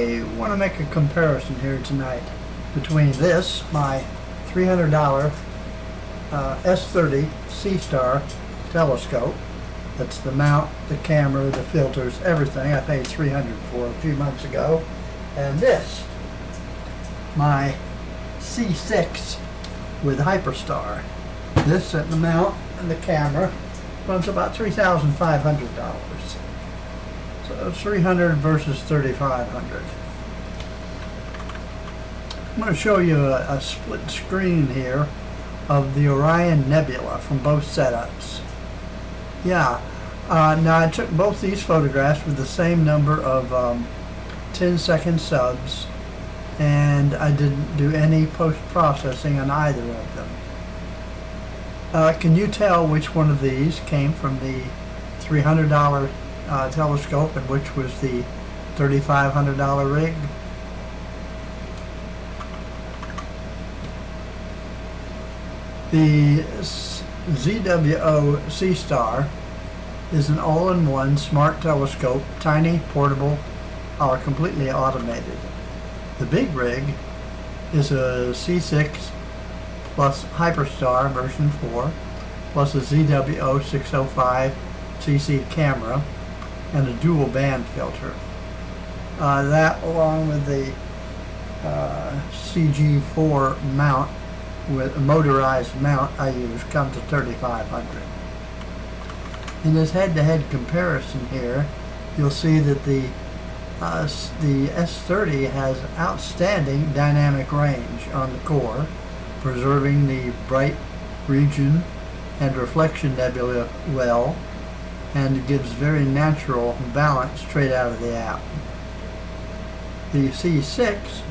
I want to make a comparison here tonight between this, my $300 S30 Seestar telescope. That's the mount, the camera, the filters, everything. I paid $300 for a few months ago. And this, my C6 with Hyperstar. This and the mount and the camera runs about $3,500. So 300 versus 3,500. I'm going to show you a split screen here of the Orion Nebula from both setups. Yeah, now I took both these photographs with the same number of 10-second subs, and I didn't do any post-processing on either of them. Can you tell which one of these came from the $300 telescope and which was the $3,500 rig? The ZWO Seestar is an all-in-one smart telescope, tiny, portable, or completely automated. The big rig is a C6 plus Hyperstar version 4 plus a ZWO 605 CC camera and a dual band filter. That, along with the CG4 mount, with a motorized mount I use, comes to $3,500. In this head-to-head comparison here, you'll see that the S30 has outstanding dynamic range on the core, preserving the bright region and reflection nebula well, and gives very natural balance straight out of the app. The C6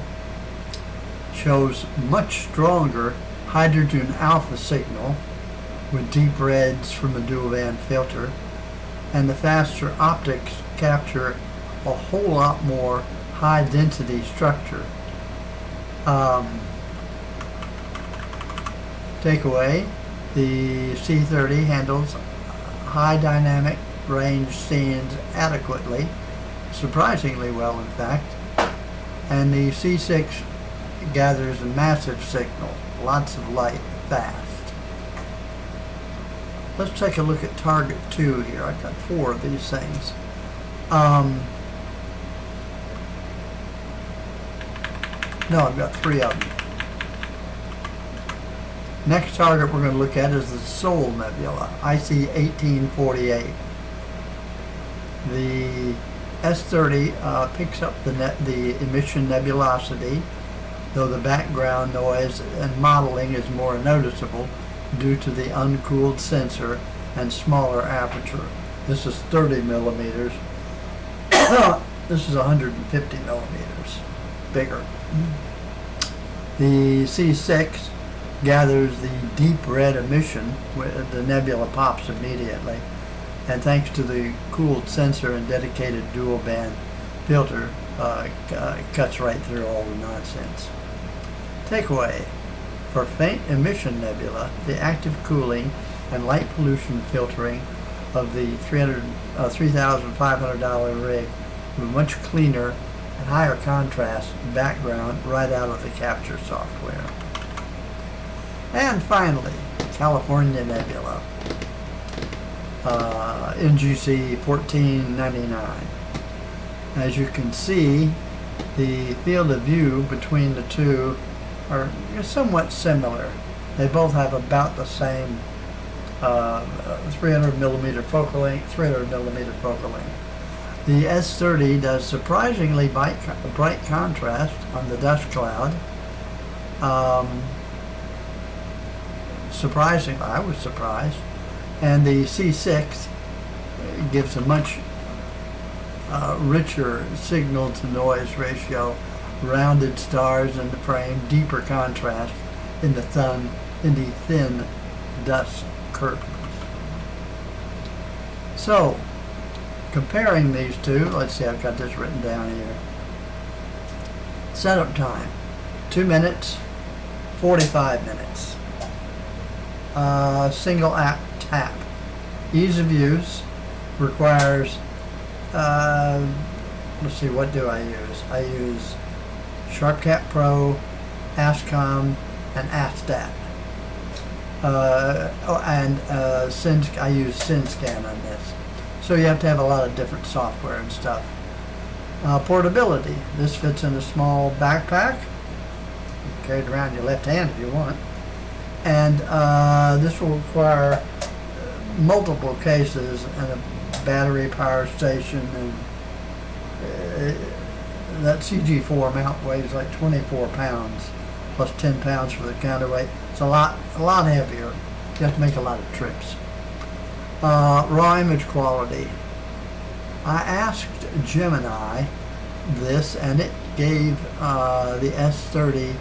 shows much stronger hydrogen alpha signal with deep reds from the dual band filter, and the faster optics capture a whole lot more high density structure. Takeaway: the C30 handles high dynamic range scenes adequately, surprisingly well in fact, and the C6 gathers a massive signal, lots of light, fast. Let's take a look at target 2 here. I've got 4 of these things. No, I've got 3 of them. Next target we're going to look at is the Sol Nebula, IC 1848. The S30 picks up the emission nebulosity, though the background noise and modeling is more noticeable due to the uncooled sensor and smaller aperture. This is 30 millimeters. This is 150 millimeters, bigger. The C6 gathers the deep red emission where the nebula pops immediately, and thanks to the cooled sensor and dedicated dual band filter, cuts right through all the nonsense. Takeaway: for faint emission nebula, the active cooling and light pollution filtering of the $3,500 rig with much cleaner and higher contrast background right out of the capture software. And finally, California Nebula, NGC 1499. As you can see, the field of view between the two are somewhat similar. They both have about the same 300 millimeter focal length, 300 millimeter focal length. The S30 does surprisingly bright contrast on the dust cloud. Surprisingly, I was surprised. And the C6 gives a much richer signal to noise ratio, rounded stars in the frame, deeper contrast in the thin dust curtains. So, comparing these two, let's see, I've got this written down here. Setup time, 2 minutes, 45 minutes. Single app tap. Ease of use requires let's see, what do I use? I use SharpCat Pro, ASCOM, and ASTAT. I use SynScan on this. So you have to have a lot of different software and stuff. Portability. This fits in a small backpack. You can carry it around your left hand if you want. And this will require multiple cases and a battery power station, and that CG4 mount weighs like 24 pounds plus 10 pounds for the counterweight. It's a lot heavier. You have to make a lot of trips. Raw image quality. I asked Gemini this, and it gave the S30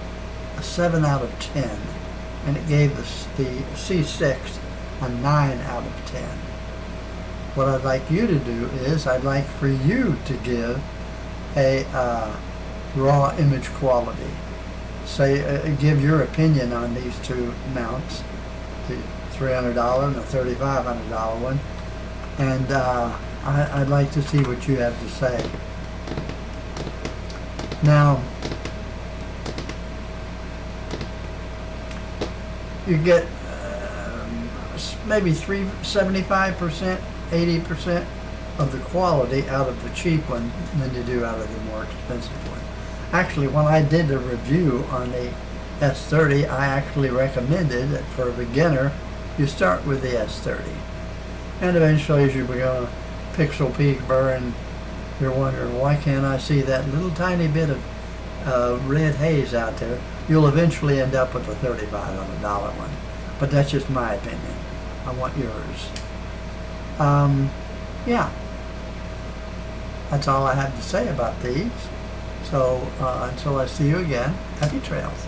a 7 out of 10, and it gave the C6 a 9 out of 10. What I'd like you to do is, I'd like for you to give a raw image quality. Say, give your opinion on these two mounts, the $300 and the $3,500 one, and I'd like to see what you have to say. Now, you get maybe 75%, 80% of the quality out of the cheap one than you do out of the more expensive one. Actually, when I did the review on the S30, I actually recommended that for a beginner, you start with the S30. And eventually, as you become a pixel peeker and you're wondering, why can't I see that little tiny bit of red haze out there, you'll eventually end up with a $3,500 one. But that's just my opinion. I want yours. Yeah. That's all I have to say about these. So until I see you again, happy trails.